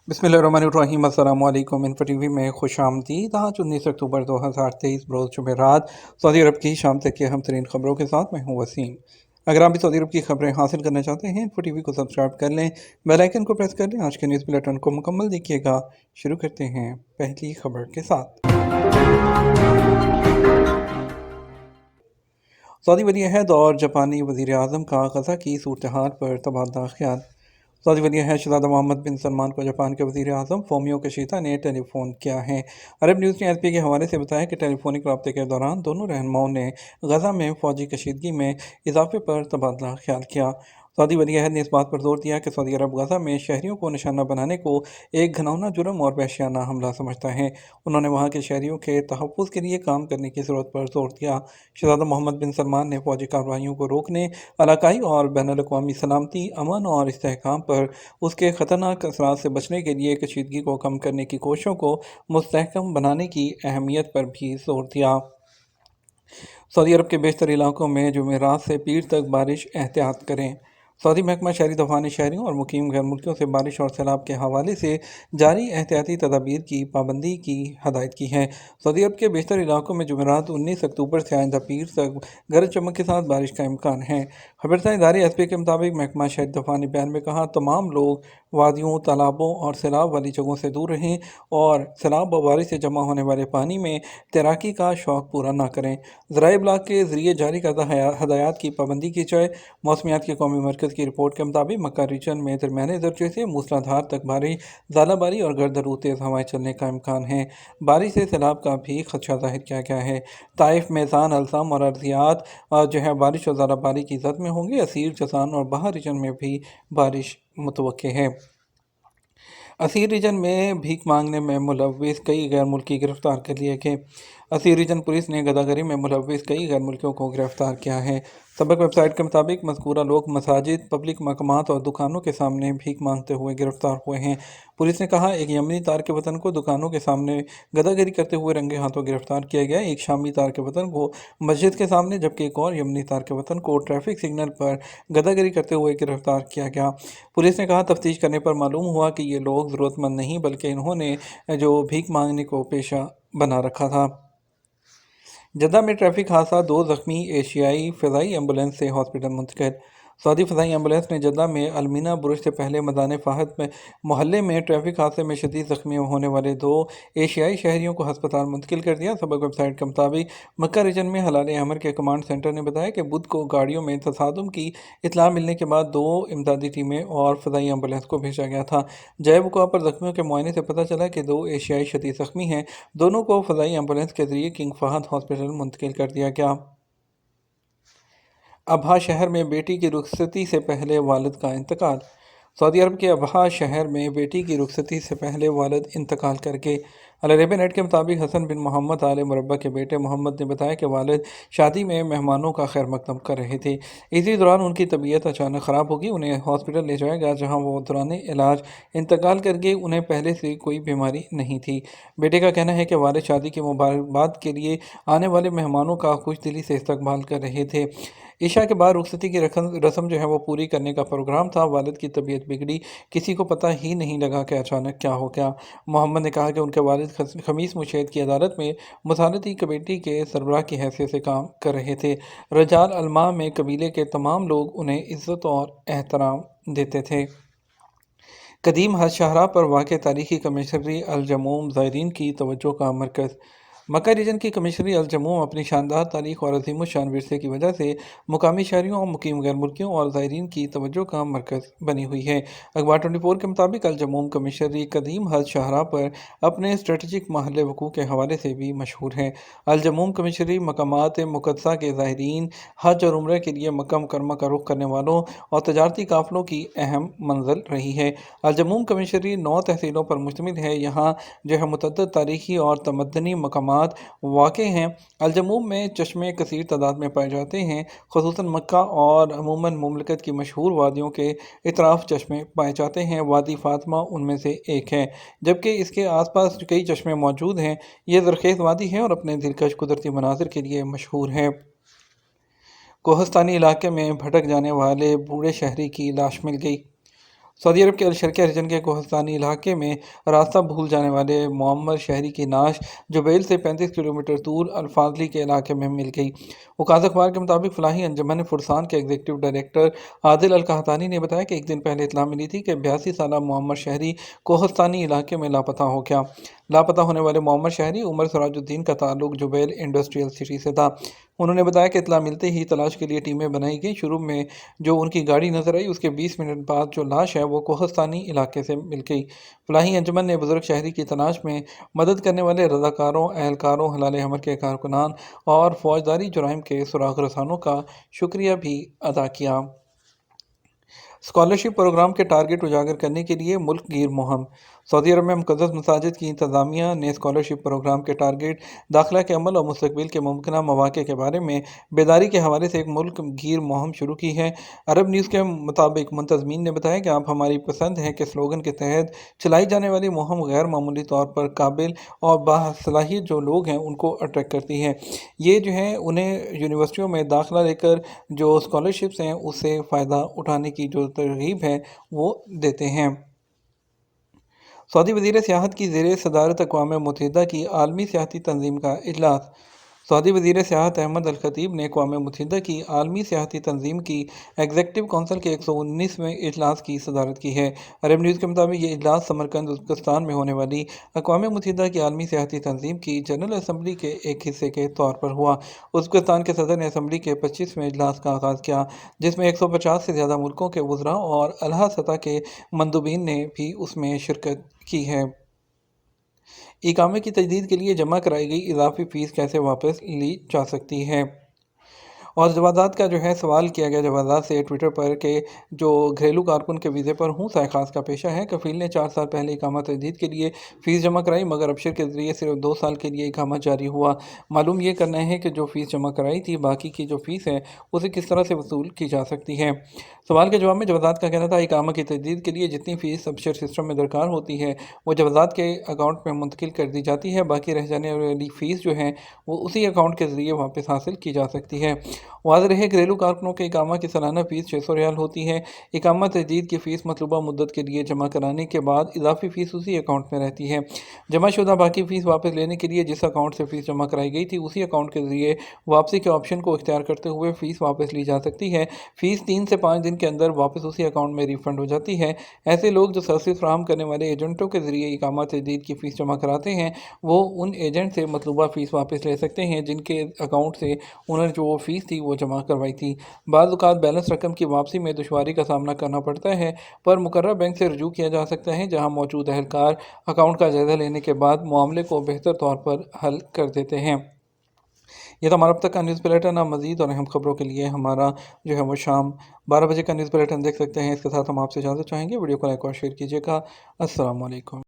बिस्मिल्लाहिर्रहमानिर्रहीम। अस्सलाम वालेकुम। इन्फो टीवी में खुश आमदीद। आज 19 अक्टूबर 2023 रोज़ जुमेरात सऊदी अरब की शाम तक की अहम तरीन खबरों के साथ मैं हूँ वसीम। अगर आप भी सऊदी अरब की खबरें हासिल करना चाहते हैं इन्फो टीवी को सब्सक्राइब कर लें, बेल आइकन को प्रेस कर लें। आज के न्यूज़ बुलेटिन को मुकम्मल देखिएगा। शुरू करते हैं पहली खबर के साथ। सऊदी वली-अहद और जापानी वज़ीर आज़म का गज़ा की सूरत हाल पर तबादला ख्याल। सऊदी वली-अहद शहज़ादा मोहम्मद बिन सलमान को जापान के वज़ीर आज़म फोमियो किशिदा ने टेलीफोन किया है। अरब न्यूज़ ने एएफपी के हवाले से बताया कि टेलीफोनिक रब्ते के दौरान दोनों रहनुमाओं ने गज़ा में फ़ौजी कशीदगी में इजाफे पर तबादला ख्याल किया। सऊदी वली-अहद ने इस बात पर जोर दिया कि सऊदी अरब गज़ा में शहरियों को निशाना बनाने को एक घिनौना जुर्म और वहशियाना हमला समझता है। उन्होंने वहाँ के शहरियों के तहफ़्फ़ुज़ के लिए काम करने की ज़रूरत पर जोर दिया। शहज़ादा मोहम्मद बिन सलमान ने फ़ौजी कार्रवाइयों को रोकने, इलाकाई और बैनुल-अक़वामी सलामती, अमन और इस्तेहकाम पर उसके ख़तरनाक असरात से बचने के लिए कशीदगी को कम करने की कोशिशों को मुस्तहकम बनाने की अहमियत पर भी जोर दिया। सऊदी अरब के बेशतर इलाकों में जुमेरात से पीर तक बारिश एहतियात करें। सऊदी महकमा शहरी दफ़ा ने शहरियों और मुकीम गैर मुल्कियों से बारिश और सैलाब के हवाले से जारी एहतियाती तदाबीर की पाबंदी की हदायत की है। सऊदी अरब के बेशतर इलाकों में जुमेरात 19 अक्टूबर से आइंदा पीर तक गरज चमक के साथ बारिश का इम्कान है। खबरसार इदारे एसपी के मुताबिक महकमा शहरी दफ़ा ने बयान में कहा, तमाम लोग वादियों, तालाबों और सैलाब वाली जगहों से दूर रहें और सैलाब व बारिश से जमा होने वाले पानी में तैराकी का शौक़ पूरा न करें। ज़राए इब्लाग के ज़रिए जारी करदा हदायत की पाबंदी की जाए। मौसमियात के कौमी मरकज़ की रिपोर्ट के मुताबिक मक्का रीजन में दरमियाने दर्जे से मूसलाधार तक बारिश, ज़ालाबारी और गर्द-आलूद तेज़ हवाएं चलने का इम्कान है। बारिश से सैलाब का भी खदशा ज़ाहिर किया गया है। ताइफ, मेज़ान, अल्ज़ाम और अर्ज़ियात बारिश और ज़ालाबारी की ज़द में होंगे। असीर, जसान और बाहा रीजन में भी बारिश मुतवक्के है। असीर रीजन में भीख मांगने में मुलव्विस कई गैर मुल्की गिरफ्तार कर लिए गए। असीर रीजन पुलिस ने गदागरी में मुलव्विस कई गैर मुल्कियों को गिरफ्तार किया है। सबक वेबसाइट के मुताबिक मज़कूरा लोग मसाजिद, पब्लिक मकामात और दुकानों के सामने भीख मांगते हुए गिरफ्तार हुए हैं। पुलिस ने कहा, एक यमनी तार के वतन को दुकानों के सामने गदागरी करते हुए रंगे हाथों गिरफ्तार किया गया। एक शामी तार के वतन को मस्जिद के सामने, जबकि एक और यमनी तार के वतन को ट्रैफिक सिग्नल पर गदागरी करते हुए गिरफ्तार किया गया। पुलिस ने कहा, तफ्तीश करने पर मालूम हुआ कि ये लोग ज़रूरतमंद नहीं बल्कि इन्होंने जो भीख मांगने को पेशा बना रखा था। जद्दा में ट्रैफिक हादसा, 2 ज़ख्मी, एशियाई फ़िज़ाई एम्बुलेंस से हॉस्पिटल मुंतकिल। सऊदी फ़िज़ाई एम्बुलेंस ने जद्दा में अलमीना बुरुज से पहले मदान फ़ाहद में मोहल्ले में ट्रैफिक हादसे में शदीद ज़ख्मी होने वाले 2 एशियाई शहरियों को हस्पताल मुंतकिल कर दिया। सबक वेबसाइट के मुताबिक मक्का रीजन में हलाल अमर के कमांड सेंटर ने बताया कि बुध को गाड़ियों में तसादुम की इत्तला मिलने के बाद 2 इमदादी टीमें और फ़िज़ाई एम्बुलेंस को भेजा गया था। जय वक़ुआ पर ज़ख्मियों के मुआयने से पता चला कि 2 एशियाई शदीद ज़ख्मी हैं। दोनों को फ़िज़ाई एम्बुलेंस के ज़रिए किंग फ़हद हॉस्पिटल मुंतकिल कर दिया गया। अबहा शहर में बेटी की रुखसती से पहले वालिद का इंतकाल। सऊदी अरब के अबहा शहर में बेटी की रुखसती से पहले वालिद इंतकाल कर गए। अल अरेबिया नेट के मुताबिक हसन बिन मोहम्मद आले मुरब्बा के बेटे मोहम्मद ने बताया कि वालिद शादी में मेहमानों का खैर मकदम कर रहे थे। इसी दौरान उनकी तबीयत अचानक ख़राब होगी। उन्हें हॉस्पिटल ले जाया गया, जहाँ वो दौरान इलाज इंतकाल कर गए। उन्हें पहले से कोई बीमारी नहीं थी। बेटे का कहना है कि वालिद शादी की मुबारकबाद के लिए आने वाले मेहमानों का खुश दिली से इस्तकबाल कर रहे थे। ईशा के बाद रुखसती की रस्म वो पूरी करने का प्रोग्राम था। वालिद की तबीयत बिगड़ी, किसी को पता ही नहीं लगा कि अचानक क्या हो गया। मोहम्मद ने कहा कि उनके वालिद खमीस मुशैद की अदालत में मसालती कमेटी के सरबराह की हैसियत से काम कर रहे थे। रजाल अलमा में कबीले के तमाम लोग उन्हें इज़्ज़त और एहतराम देते थे। कदीम हज शाहराह पर वाक़ तारीख़ी कमिश्नरी अल जमूम ज़ायरीन की तवज्जो का मरकज़। मक्का रीजन की कमिश्नरी अल जमूम अपनी शानदार तारीख और अजीम शान विरसे की वजह से मुकामी शहरियों और मुकीम गैर मुल्कियों और ज़ायरीन की तवज्जो का मरकज़ बनी हुई है। अखबार 24 के मुताबिक अल जमूम कमिश्नरी कदीम हज शाहराह पर अपने स्ट्रेटजिक महल वक़ू के हवाले से भी मशहूर है। अल जमूम कमिश्नरी मकामात मुक़द्दसा के ज़ायरीन, हज और उम्रा के लिए मक्का मुकर्रमा का रुख करने वालों और तजारती काफ़िलों की अहम मंजिल रही है। अल जमूम कमिश्नरी 9 तहसीलों पर मुश्तमिल है। यहाँ मुतअद्दिद तारीख़ी और तमद्दनी मकामात वाक़े हैं। अल जमूम में चश्मे कसीर तादाद में पाए जाते हैं। ख़ुसूसन मक्का और अमूमन मुमलिकत की मशहूर वादियों के इतराफ़ चश्मे पाए जाते हैं। वादी फ़ातिमा उनमें से एक है, जबकि इसके आसपास कई चश्मे मौजूद हैं। यह ज़रख़ेज़ वादी है और अपने दिलकश कुदरती मनाज़िर के लिए मशहूर है। कोहस्तानी इलाके में भटक जाने वाले बूढ़े शहरी की लाश मिल गई। سعودی عرب کے الشرقیہ ریجن کے کوہستانی علاقے میں راستہ بھول جانے والے معمر شہری کی نعش جبیل سے 35 کلومیٹر دور الفاضلی کے علاقے میں مل گئی۔ وکالت اخبار کے مطابق فلاحی انجمن فرسان کے ایگزیکٹو ڈائریکٹر عادل القحطانی نے بتایا کہ ایک دن پہلے اطلاع ملی تھی کہ 82 سالہ معمر شہری کوہستانی علاقے میں لاپتہ ہو گیا۔ لاپتہ ہونے والے معمر شہری عمر سراج الدین کا تعلق جبیل انڈسٹریل سٹی سے تھا۔ انہوں نے بتایا کہ اطلاع ملتے ہی تلاش کے لیے ٹیمیں بنائی گئیں۔ شروع میں جو ان کی گاڑی نظر آئی، اس کے 20 منٹ بعد جو لاش ہے وہ کوہستانی علاقے سے مل گئی۔ فلاحی انجمن نے بزرگ شہری کی تلاش میں مدد کرنے والے رضاکاروں، اہلکاروں، ہلال حمر کے کارکنان اور فوجداری جرائم کے سراغ رسانوں کا شکریہ بھی ادا کیا۔ اسکالرشپ پروگرام کے ٹارگٹ اجاگر کرنے کے لیے ملک گیر مہم۔ سعودی عرب میں مقدس مساجد کی انتظامیہ نے اسکالرشپ پروگرام کے ٹارگٹ، داخلہ کے عمل اور مستقبل کے ممکنہ مواقع کے بارے میں بیداری کے حوالے سے ایک ملک گیر مہم شروع کی ہے۔ عرب نیوز کے مطابق منتظمین نے بتایا کہ آپ ہماری پسند ہیں کہ سلوگن کے تحت چلائی جانے والی مہم غیر معمولی طور پر قابل اور باصلاحیت جو لوگ ہیں ان کو اٹریکٹ کرتی ہے۔ یہ جو ہے انہیں یونیورسٹیوں میں داخلہ لے کر جو اسکالرشپس ہیں اس سے فائدہ اٹھانے کی جو ترغیب ہے وہ دیتے ہیں۔ سعودی وزیر سیاحت کی زیر صدارت اقوام متحدہ کی عالمی سیاحتی تنظیم کا اجلاس۔ سعودی وزیر سیاحت احمد الخطیب نے اقوام متحدہ کی عالمی سیاحتی تنظیم کی ایگزیکٹو کونسل کے 119ویں اجلاس کی صدارت کی ہے۔ عرب نیوز کے مطابق یہ اجلاس سمرقند، ازبکستان میں ہونے والی اقوام متحدہ کی عالمی سیاحتی تنظیم کی جنرل اسمبلی کے ایک حصے کے طور پر ہوا۔ ازبکستان کے صدر نے اسمبلی کے 25ویں اجلاس کا آغاز کیا، جس میں 150 سے زیادہ ملکوں کے وزراء اور اعلیٰ سطح کے مندوبین نے بھی اس میں شرکت کی ہے۔ اقامے کی تجدید کے لیے جمع کرائی گئی اضافی فیس کیسے واپس لی جا سکتی ہے؟ اور جوازات کا جو ہے سوال کیا گیا جوازات سے ٹویٹر پر کہ جو گھریلو کارکن کے ویزے پر ہوں، سائے خاص کا پیشہ ہے، کفیل نے 4 سال پہلے اقامہ تجدید کے لیے فیس جمع کرائی، مگر ابشر کے ذریعے صرف 2 سال کے لیے اقامہ جاری ہوا۔ معلوم یہ کرنا ہے کہ جو فیس جمع کرائی تھی، باقی کی جو فیس ہے اسے کس طرح سے وصول کی جا سکتی ہے۔ سوال کے جواب میں جوازات کا کہنا تھا، اقامہ کی تجدید کے لیے جتنی فیس ابشر سسٹم میں درکار ہوتی ہے وہ جوازات کے اکاؤنٹ میں منتقل کر دی جاتی ہے، باقی رہ جانے والی فیس جو ہے وہ اسی اکاؤنٹ کے ذریعے واپس حاصل کی جا سکتی ہے۔ واضح رہے، گھریلو کارکنوں کے اقامہ کی سالانہ فیس 600 ریال ہوتی ہے۔ اقامہ تجدید کی فیس مطلوبہ مدت کے لیے جمع کرانے کے بعد اضافی فیس اسی اکاؤنٹ میں رہتی ہے۔ جمع شدہ باقی فیس واپس لینے کے لیے جس اکاؤنٹ سے فیس جمع کرائی گئی تھی اسی اکاؤنٹ کے ذریعے واپسی کے آپشن کو اختیار کرتے ہوئے فیس واپس لی جا سکتی ہے۔ فیس 3 سے 5 دن کے اندر واپس اسی اکاؤنٹ میں ری فنڈ ہو جاتی ہے۔ ایسے لوگ جو سروس فراہم کرنے والے ایجنٹوں کے ذریعے اقامہ تجدید کی فیس جمع کراتے ہیں وہ ان ایجنٹ سے مطلوبہ فیس واپس لے سکتے ہیں جن کے اکاؤنٹ سے انہوں نے جو فیس تھی وہ جمع کروائی تھی۔ بعض اوقات بیلنس رقم کی واپسی میں دشواری کا سامنا کرنا پڑتا ہے، پر مقررہ بینک سے رجوع کیا جا سکتا ہے، جہاں موجود اہلکار اکاؤنٹ کا جائزہ لینے کے بعد معاملے کو بہتر طور پر حل کر دیتے ہیں۔ یہ تو ہمارا اب تک کا نیوز بلیٹن۔ اب مزید اور اہم خبروں کے لیے ہمارا جو ہے وہ شام 12 بجے کا نیوز بلیٹن دیکھ سکتے ہیں۔ اس کے ساتھ ہم آپ سے اجازت چاہیں گے، ویڈیو کو لائک اور شیئر کیجیے گا۔ السلام علیکم۔